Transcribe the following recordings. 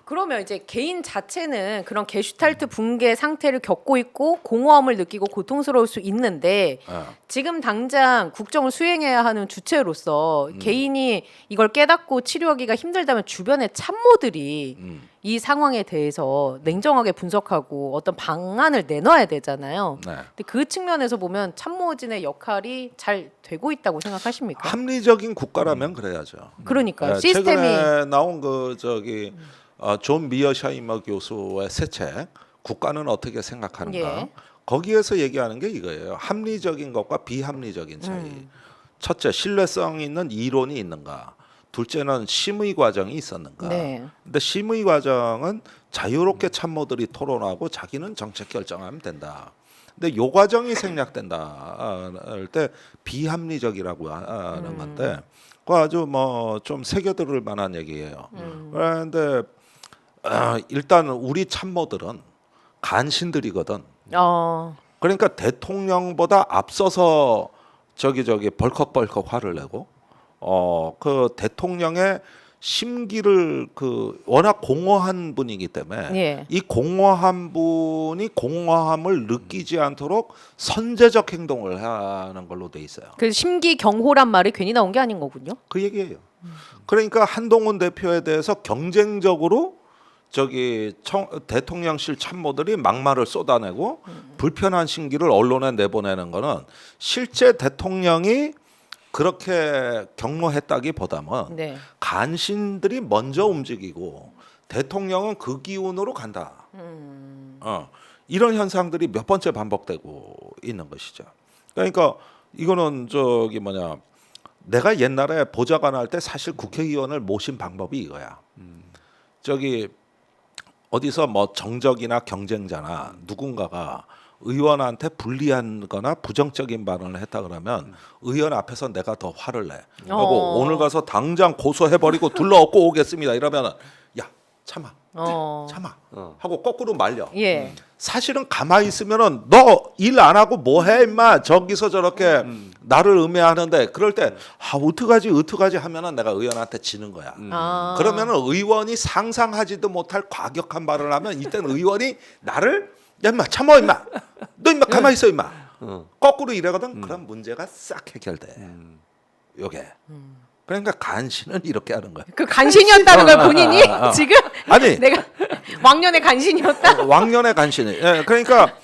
그러면 이제 개인 자체는 그런 게슈탈트 붕괴 상태를 겪고 있고 공허함을 느끼고 고통스러울 수 있는데 지금 당장 국정을 수행해야 하는 주체로서 개인이 이걸 깨닫고 치료하기가 힘들다면 주변의 참모들이 이 상황에 대해서 냉정하게 분석하고 어떤 방안을 내놔야 되잖아요. 네. 근데 그 측면에서 보면 참모진의 역할이 잘 되고 있다고 생각하십니까? 합리적인 국가라면 그래야죠. 그러니까 네, 시스템이 최근에 나온 그 저기 존 미어샤이머 교수의 새 책 국가는 어떻게 생각하는가 예. 거기에서 얘기하는 게 이거예요. 합리적인 것과 비합리적인 차이. 첫째, 신뢰성 있는 이론이 있는가. 둘째는 심의 과정이 있었는가. 네. 근데 심의 과정은 자유롭게 참모들이 토론하고 자기는 정책 결정하면 된다. 근데 요 과정이 생략된다 할 때 비합리적이라고 하는 건데 그 아주 뭐 좀 새겨들을 만한 얘기예요. 그런데 일단 우리 참모들은 간신들이거든. 그러니까 대통령보다 앞서서 저기 벌컥벌컥 화를 내고 그 대통령의 심기를 그 워낙 공허한 분이기 때문에 예. 이 공허한 분이 공허함을 느끼지 않도록 선제적 행동을 하는 걸로 돼 있어요. 그 심기경호란 말이 괜히 나온 게 아닌 거군요. 그 얘기예요. 그러니까 한동훈 대표에 대해서 경쟁적으로 저기 대통령실 참모들이 막말을 쏟아내고 불편한 심기를 언론에 내보내는 거는 실제 대통령이 그렇게 경로했다기보다는 네. 간신들이 먼저 움직이고 대통령은 그 기운으로 간다. 이런 현상들이 몇 번째 반복되고 있는 것이죠. 그러니까 이거는 저기 뭐냐 내가 옛날에 보좌관 할 때 사실 국회의원을 모신 방법이 이거야. 저기 어디서 뭐 정적이나 경쟁자나 누군가가 의원한테 불리한거나 부정적인 발언을 했다 그러면 의원 앞에서 내가 더 화를 내. 하고 오늘 가서 당장 고소해버리고 둘러엎고 오겠습니다. 이러면은 야 참아, 참아 하고 거꾸로 말려. 예. 사실은 가만히 있으면은 너 일 안 하고 뭐 해 임마 저기서 저렇게 나를 음해하는데 그럴 때 어떡하지 하면은 내가 의원한테 지는 거야. 그러면은 의원이 상상하지도 못할 과격한 발언을 하면 이때는 의원이 나를 야 임마 참어 임마 너 임마 가만히 있어 임마 거꾸로 이래거든. 그럼 문제가 싹 해결돼. 요게 그러니까 간신은 이렇게 하는 거야. 그 간신이었다는 걸 본인이 지금 아니 내가 왕년의 간신이었다. 왕년의 간신이. 예, 그러니까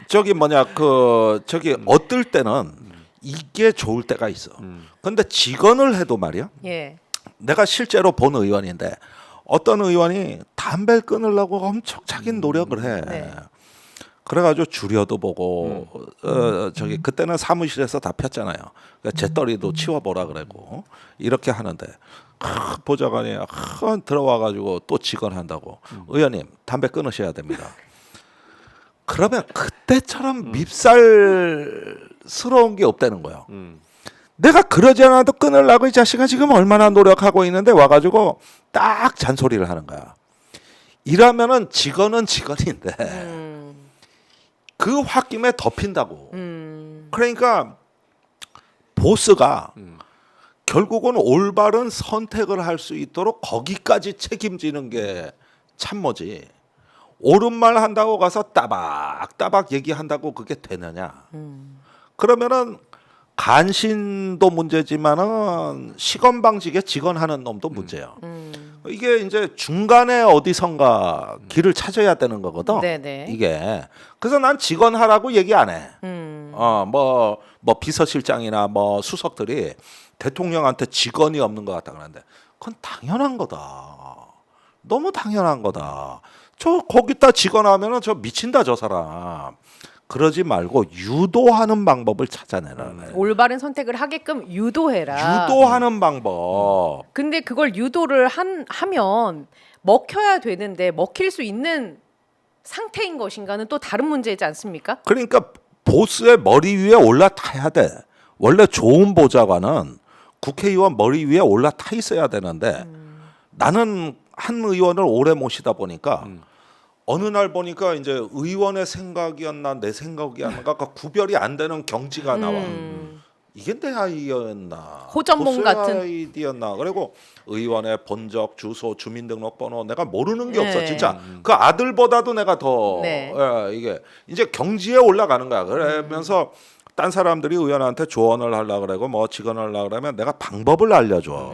저기 뭐냐 그 저기 어떨 때는 이게 좋을 때가 있어. 근데 직언을 해도 말이야. 예. 내가 실제로 본 의원인데 어떤 의원이 담배를 끊으려고 엄청 자기 노력을 해. 네. 그래가지고 줄여도 보고 저기 그때는 사무실에서 다 폈잖아요. 그러니까 재떨이도 치워보라 그러고 이렇게 하는데 보좌관이 들어와가지고 또 직언한다고 의원님 담배 끊으셔야 됩니다. 그러면 그때처럼 밉살스러운 게 없다는 거예요. 내가 그러지 않아도 끊으려고 이 자식아 지금 얼마나 노력하고 있는데 와가지고 딱 잔소리를 하는 거야. 이러면은 직언은 직언인데 그 홧김에 덮인다고. 그러니까 보스가 결국은 올바른 선택을 할 수 있도록 거기까지 책임지는 게 참모지. 옳은 말 한다고 가서 따박따박 얘기한다고 그게 되느냐. 그러면은 간신도 문제지만은 시건방지게 직언하는 놈도 문제예요. 이게 이제 중간에 어디선가 길을 찾아야 되는 거거든. 네네. 이게 그래서 난 직언하라고 얘기 안 해. 뭐 비서실장이나 뭐 수석들이 대통령한테 직언이 없는 것 같다 그러는데 그건 당연한 거다. 너무 당연한 거다. 저 거기다 직언하면은 저 미친다 저 사람. 그러지 말고 유도하는 방법을 찾아내라. 올바른 선택을 하게끔 유도해라. 유도하는 방법. 근데 그걸 유도를 하면 먹혀야 되는데 먹힐 수 있는 상태인 것인가는 또 다른 문제이지 않습니까? 그러니까 보스의 머리 위에 올라타야 돼. 원래 좋은 보좌관은 국회의원 머리 위에 올라타 있어야 되는데 나는 한 의원을 오래 모시다 보니까 어느 날 보니까 이제 의원의 생각이었나 내 생각이었나 구별이 안 되는 경지가 나와. 이게 내 아이였나? 호전몽 같은. 아이디였나? 그리고 의원의 본적, 주소, 주민등록번호 내가 모르는 게 네. 없어. 진짜 그 아들보다도 내가 더 네. 이게 이제 경지에 올라가는 거야. 그러면서 딴 사람들이 의원한테 조언을 하려 그러고 뭐 직언을 하려 그러면 내가 방법을 알려줘.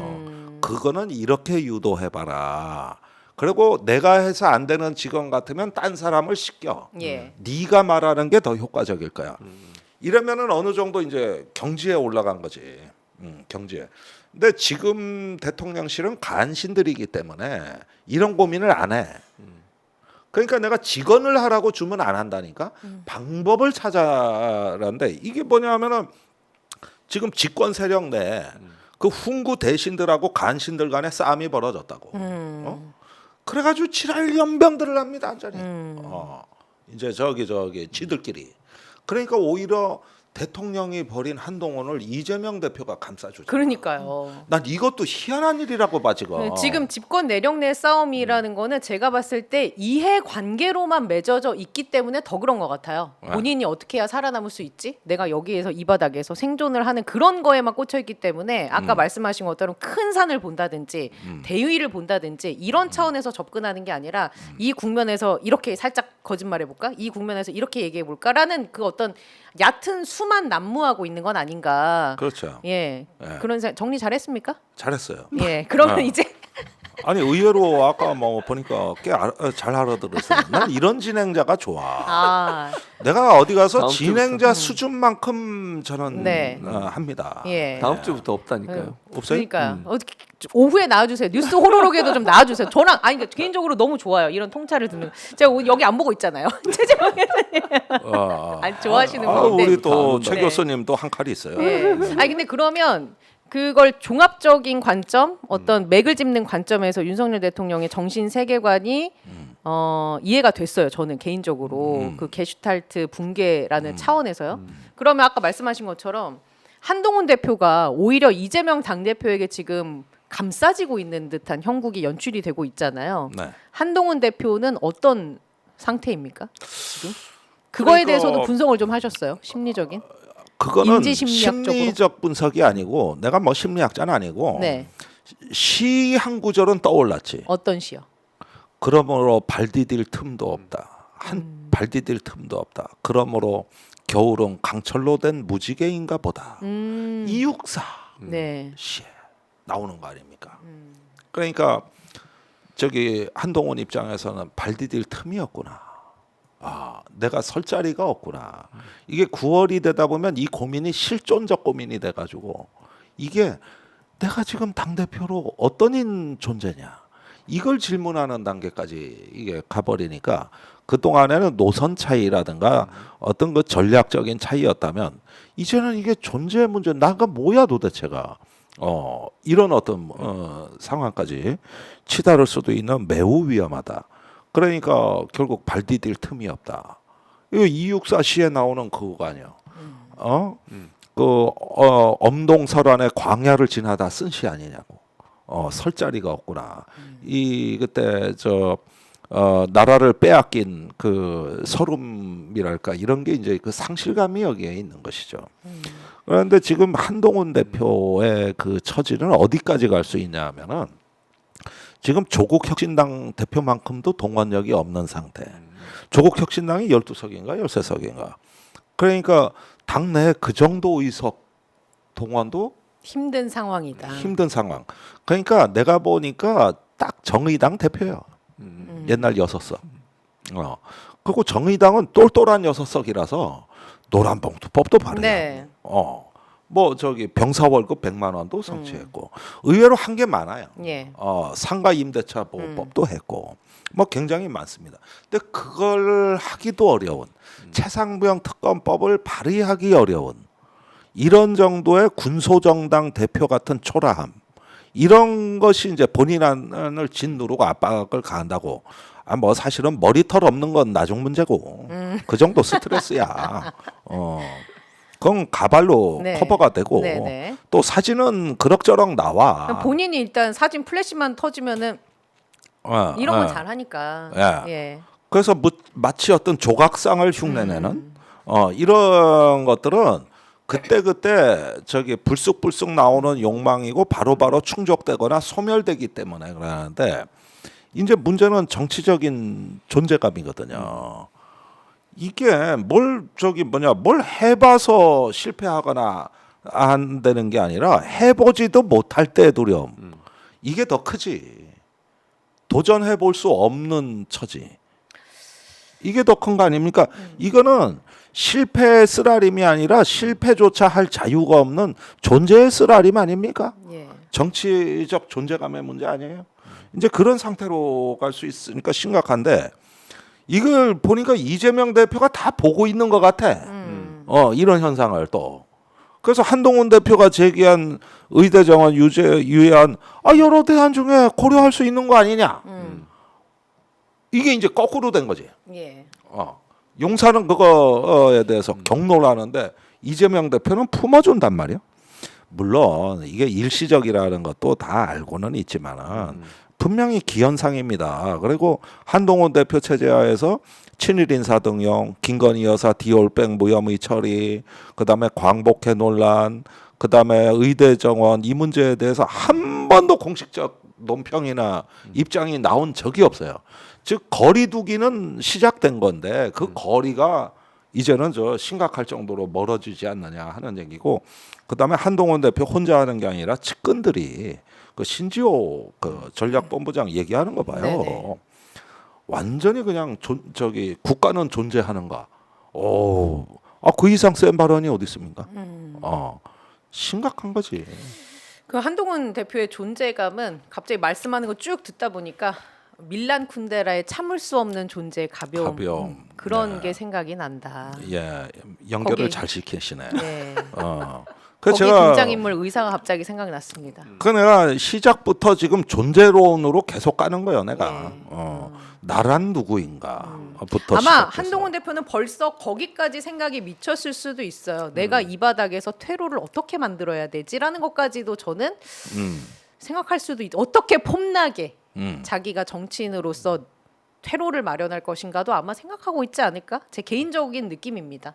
그거는 이렇게 유도해봐라. 그리고 내가 해서 안 되는 직원 같으면 딴 사람을 시켜. 예. 네가 말하는 게 더 효과적일 거야. 이러면은 어느 정도 이제 경지에 올라간 거지. 경지에. 근데 지금 대통령실은 간신들이기 때문에 이런 고민을 안 해. 그러니까 내가 직언을 하라고 주면 안 한다니까. 방법을 찾아라는데 이게 뭐냐면은 지금 집권 세력 내 그 훈구 대신들하고 간신들 간에 싸움이 벌어졌다고. 그래가지고 지랄 연병들을 합니다 완전히. 이제 저기 지들끼리. 그러니까 오히려 대통령이 벌인 한동훈을 이재명 대표가 감싸주죠. 그러니까요. 난 이것도 희한한 일이라고 봐 지금. 네, 지금 집권 내력 내 싸움이라는 거는 제가 봤을 때 이해 관계로만 맺어져 있기 때문에 더 그런 것 같아요. 본인이 어떻게 해야 살아남을 수 있지? 내가 여기에서 이 바닥에서 생존을 하는 그런 거에만 꽂혀 있기 때문에 아까 말씀하신 것처럼 큰 산을 본다든지 대위를 본다든지 이런 차원에서 접근하는 게 아니라 이 국면에서 이렇게 살짝 거짓말해 볼까? 이 국면에서 이렇게 얘기해 볼까라는 그 어떤 얕은 수만 난무하고 있는 건 아닌가. 그렇죠. 예. 예. 그런 정리 잘했습니까? 잘했어요. 예. 그러면 아. 이제 아니 의외로 아까 뭐 보니까 꽤 잘 알아들었어요. 난 이런 진행자가 좋아. 아, 내가 어디 가서 다음 진행자 수준만큼 저는 네. 합니다. 예. 다음 주부터 없다니까요. 없어요? 그러니까 어떻게 오후에 나와주세요. 뉴스 호로록에도 좀 나와주세요. 저랑 아니 그러니까 개인적으로 너무 좋아요. 이런 통찰을 듣는. 제가 오늘 여기 안 보고 있잖아요. 최재형 아니 좋아하시는 분인데. 우리 또 최 네. 교수님도 한 칼이 있어요. 예. 아니 근데 그러면 그걸 종합적인 관점, 어떤 맥을 짚는 관점에서 윤석열 대통령의 정신 세계관이 이해가 됐어요. 저는 개인적으로 그 게슈탈트 붕괴라는 차원에서요. 그러면 아까 말씀하신 것처럼 한동훈 대표가 오히려 이재명 당대표에게 지금 감싸지고 있는 듯한 형국이 연출이 되고 있잖아요. 네. 한동훈 대표는 어떤 상태입니까? 지금? 그거에 그러니까 대해서도 분석을 좀 하셨어요. 심리적인. 그거는 인지심리학적으로? 심리적 분석이 아니고 내가 뭐 심리학자는 아니고 네. 시 한 구절은 떠올랐지. 어떤 시요? 그러므로 발 디딜 틈도 없다. 한 발 디딜 틈도 없다. 그러므로 겨울은 강철로 된 무지개인가 보다. 이육사 네. 시에 나오는 거 아닙니까? 그러니까 저기 한동훈 입장에서는 발 디딜 틈이었구나. 아, 내가 설 자리가 없구나. 이게 9월이 되다 보면 이 고민이 실존적 고민이 돼가지고 이게 내가 지금 당 대표로 어떤 존재냐 이걸 질문하는 단계까지 이게 가버리니까 그 동안에는 노선 차이라든가 어떤 그 전략적인 차이였다면 이제는 이게 존재 문제 나가 뭐야 도대체가 이런 어떤 상황까지 치달을 수도 있는 매우 위험하다. 그러니까 결국 발 디딜 틈이 없다. 이거 264 시에 나오는 그거 아니야. 엄동설안의 광야를 지나다 쓴 시 아니냐고. 설 자리가 없구나. 이 그때 나라를 빼앗긴 그 서름이랄까 이런 게 이제 그 상실감이 여기에 있는 것이죠. 그런데 지금 한동훈 대표의 그 처지는 어디까지 갈 수 있냐 하면은 지금 조국혁신당 대표만큼도 동원력이 없는 상태. 조국혁신당이 12석인가 13석인가. 그러니까 당내 그 정도 의석 동원도 힘든 상황이다. 힘든 상황. 그러니까 내가 보니까 딱 정의당 대표야. 옛날 6석. 그리고 정의당은 똘똘한 6석이라서 노란봉투법도 발의하고. 네. 뭐 저기 병사 월급 100만 원도 성취했고 의외로 한 게 많아요. 예. 상가 임대차 보호법도 했고 뭐 굉장히 많습니다. 근데 그걸 하기도 어려운 최상병 특검법을 발의하기 어려운 이런 정도의 군소정당 대표 같은 초라함 이런 것이 이제 본인을 짓누르고 압박을 가한다고. 뭐 사실은 머리털 없는 건 나중 문제고 그 정도 스트레스야. 그건 가발로 네. 커버가 되고 네네. 또 사진은 그럭저럭 나와. 본인이 일단 사진 플래시만 터지면은 이런 건 잘하니까. 예. 예. 그래서 마치 어떤 조각상을 흉내내는 이런 것들은 그때 저기 불쑥불쑥 나오는 욕망이고 바로바로 충족되거나 소멸되기 때문에 그러는데 이제 문제는 정치적인 존재감이거든요. 이게 뭘 해봐서 실패하거나 안 되는 게 아니라 해보지도 못할 때의 두려움. 이게 더 크지. 도전해 볼 수 없는 처지. 이게 더 큰 거 아닙니까? 이거는 실패의 쓰라림이 아니라 실패조차 할 자유가 없는 존재의 쓰라림 아닙니까? 예. 정치적 존재감의 문제 아니에요? 이제 그런 상태로 갈 수 있으니까 심각한데 이걸 보니까 이재명 대표가 다 보고 있는 것 같아. 이런 현상을 또. 그래서 한동훈 대표가 제기한 의대 정원 유예안 여러 대안 중에 고려할 수 있는 거 아니냐. 이게 이제 거꾸로 된 거지. 예. 용사는 그거에 대해서 경로를 하는데 이재명 대표는 품어준단 말이에요. 물론 이게 일시적이라는 것도 다 알고는 있지만은 분명히 기현상입니다. 그리고 한동훈 대표 체제하에서 친일 인사 등용, 김건희 여사 디올백 무혐의 처리, 그다음에 광복회 논란, 그다음에 의대 정원 이 문제에 대해서 한 번도 공식적 논평이나 입장이 나온 적이 없어요. 즉 거리두기는 시작된 건데 그 거리가 이제는 심각할 정도로 멀어지지 않느냐 하는 얘기고, 그다음에 한동훈 대표 혼자 하는 게 아니라 측근들이 그 신지호 그 전략본부장 얘기하는 거 봐요. 네네. 완전히 그냥 국가는 존재하는가. 그 이상 센 발언이 어디 있습니까? 심각한 거지. 그 한동훈 대표의 존재감은 갑자기 말씀하는 거 쭉 듣다 보니까 밀란 쿤데라의 참을 수 없는 존재의 가벼움. 그런 네. 게 생각이 난다. 예, 연결을 거기- 잘 시키시네. 네. 그래서 거기 제가 등장인물 의사가 갑자기 생각이 났습니다. 내가 시작부터 지금 존재론으로 계속 가는 거예요, 내가. 네. 나란 누구인가부터 아마 시작해서. 한동훈 대표는 벌써 거기까지 생각이 미쳤을 수도 있어요. 내가 이 바닥에서 퇴로를 어떻게 만들어야 되지라는 것까지도 저는 생각할 수도 있. 어떻게 폼나게 자기가 정치인으로서 퇴로를 마련할 것인가도 아마 생각하고 있지 않을까? 제 개인적인 느낌입니다.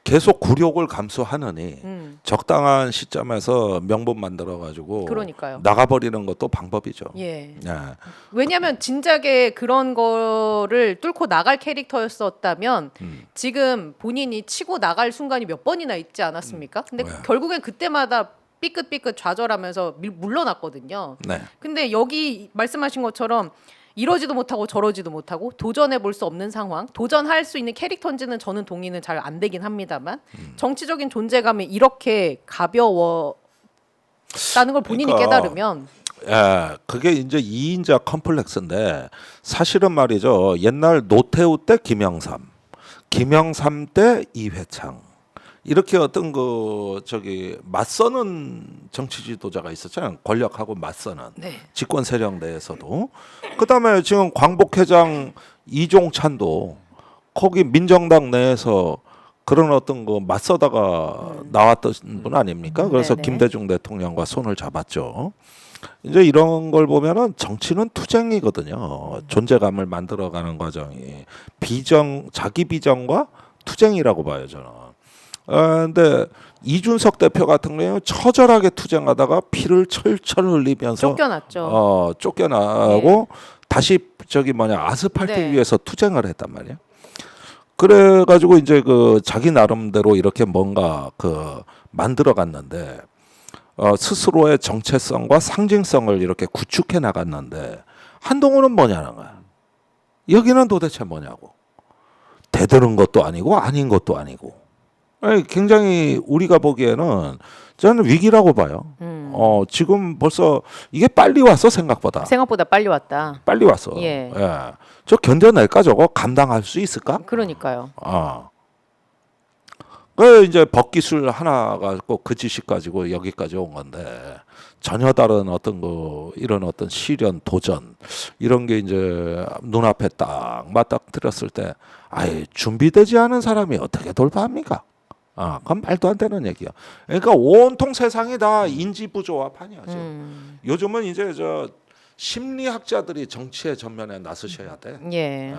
계속 굴욕을 감수하느니 적당한 시점에서 명분 만들어 가지고 그러니까요. 나가버리는 것도 방법이죠. 예. 예. 왜냐하면 진작에 그런 거를 뚫고 나갈 캐릭터였었다면 지금 본인이 치고 나갈 순간이 몇 번이나 있지 않았습니까? 근데 네. 결국엔 그때마다 삐끗삐끗 좌절하면서 물러났거든요. 네. 근데 여기 말씀하신 것처럼 이러지도 못하고 저러지도 못하고 도전해 볼 수 없는 상황, 도전할 수 있는 캐릭터인지는 저는 동의는 잘 안 되긴 합니다만 정치적인 존재감이 이렇게 가벼웠다는 걸 본인이 그러니까 깨달으면 예, 그게 이제 이인자 컴플렉스인데 사실은 말이죠. 옛날 노태우 때 김영삼 때 이회창 이렇게 어떤 맞서는 정치 지도자가 있었잖아요. 권력하고 맞서는 네. 집권 세력 내에서도. 그다음에 지금 광복회장 이종찬도 거기 민정당 내에서 그런 어떤 맞서다가 나왔던 분 아닙니까? 그래서 네네. 김대중 대통령과 손을 잡았죠. 이제 이런 걸 보면은 정치는 투쟁이거든요. 존재감을 만들어가는 과정이 자기 비전과 투쟁이라고 봐요, 저는. 근데 이준석 대표 같은 경우는 처절하게 투쟁하다가 피를 철철 흘리면서 쫓겨났죠. 쫓겨나고 다시 아스팔트 네. 위에서 투쟁을 했단 말이에요. 그래가지고 이제 자기 나름대로 이렇게 뭔가 만들어 갔는데 스스로의 정체성과 상징성을 이렇게 구축해 나갔는데 한동훈은 뭐냐는 거야. 여기는 도대체 뭐냐고. 대드는 것도 아니고 아닌 것도 아니고. 굉장히 우리가 보기에는 저는 위기라고 봐요. 지금 벌써 이게 빨리 왔어 생각보다. 생각보다 빨리 왔다. 빨리 왔어. 예. 저 견뎌낼까 저거 감당할 수 있을까? 그러니까요. 그 이제 법기술 하나가 꼭 그 지식 가지고 여기까지 온 건데 전혀 다른 어떤 이런 어떤 시련 도전 이런 게 이제 눈앞에 딱 맞닥뜨렸을 때 준비되지 않은 사람이 어떻게 돌파합니까? 그건 말도 안 되는 얘기야. 그러니까 온통 세상이 다 인지 부조화판이야. 요즘은 이제 심리학자들이 정치의 전면에 나서셔야 돼. 예.